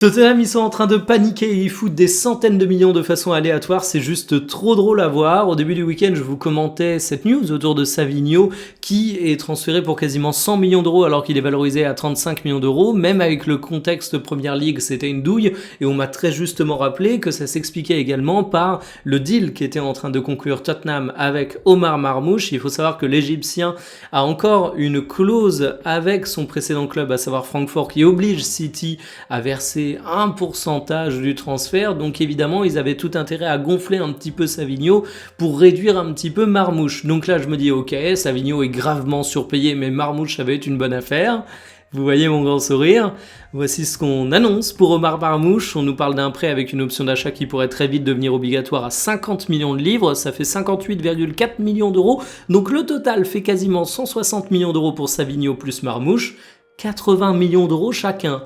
Tottenham, ils sont en train de paniquer et ils foutent des centaines de millions de façon aléatoire, c'est juste trop drôle à voir. Au début du week-end, je vous commentais cette news autour de Savinho qui est transféré pour quasiment 100 millions d'euros alors qu'il est valorisé à 35 millions d'euros. Même avec le contexte Premier League, c'était une douille et on m'a très justement rappelé que ça s'expliquait également par le deal qui était en train de conclure Tottenham avec Omar Marmoush. Il faut savoir que l'Égyptien a encore une clause avec son précédent club, à savoir Francfort, qui oblige City à verser un pourcentage du transfert, donc évidemment ils avaient tout intérêt à gonfler un petit peu Savinho pour réduire un petit peu Marmoush. Donc là je me dis ok, Savinho est gravement surpayé, mais Marmoush ça va être une bonne affaire. Vous voyez mon grand sourire. Voici ce qu'on annonce pour Omar Marmoush. On nous parle d'un prêt avec une option d'achat qui pourrait très vite devenir obligatoire à 50 millions de livres. Ça fait 58,4 millions d'euros. Donc le total fait quasiment 160 millions d'euros pour Savinho plus Marmoush. 80 millions d'euros chacun.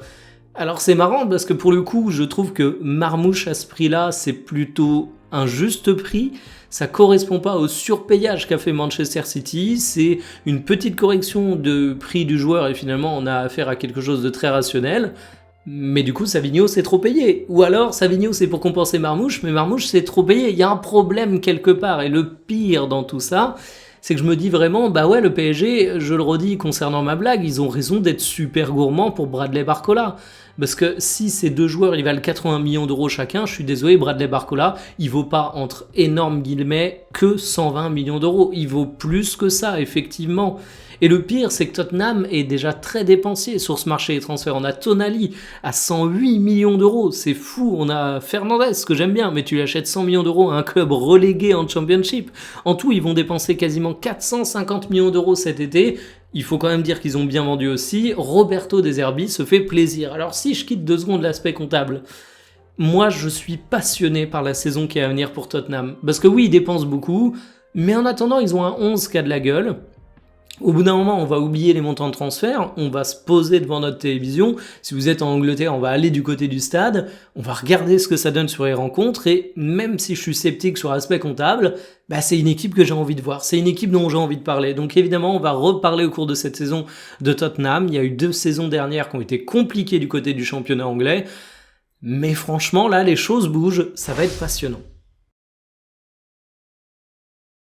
Alors c'est marrant parce que pour le coup, je trouve que Marmoush à ce prix-là, c'est plutôt un juste prix. Ça correspond pas au surpayage qu'a fait Manchester City. C'est une petite correction de prix du joueur et finalement on a affaire à quelque chose de très rationnel. Mais du coup, Savinho c'est trop payé. Ou alors Savinho c'est pour compenser Marmoush, mais Marmoush c'est trop payé. Il y a un problème quelque part. Et le pire dans tout ça, c'est que je me dis vraiment, bah ouais, le PSG, je le redis concernant ma blague, ils ont raison d'être super gourmands pour Bradley Barcola. Parce que si ces deux joueurs, ils valent 80 millions d'euros chacun, je suis désolé, Bradley Barcola, il vaut pas, entre énormes guillemets, que 120 millions d'euros. Il vaut plus que ça, effectivement. Et le pire, c'est que Tottenham est déjà très dépensier sur ce marché des transferts. On a Tonali à 108 millions d'euros, c'est fou. On a Fernandez, que j'aime bien, mais tu l'achètes 100 millions d'euros à un club relégué en Championship. En tout, ils vont dépenser quasiment 450 millions d'euros cet été. Il faut quand même dire qu'ils ont bien vendu aussi. Roberto De Zerbi se fait plaisir. Alors si je quitte 2 secondes l'aspect comptable, moi je suis passionné par la saison qui est à venir pour Tottenham. Parce que oui, ils dépensent beaucoup, mais en attendant, ils ont un 11 qui a de la gueule. Au bout d'un moment, on va oublier les montants de transfert, on va se poser devant notre télévision. Si vous êtes en Angleterre, on va aller du côté du stade, on va regarder ce que ça donne sur les rencontres et même si je suis sceptique sur l'aspect comptable, bah c'est une équipe que j'ai envie de voir, c'est une équipe dont j'ai envie de parler. Donc évidemment, on va reparler au cours de cette saison de Tottenham. Il y a eu 2 saisons dernières qui ont été compliquées du côté du championnat anglais, mais franchement là, les choses bougent, ça va être passionnant.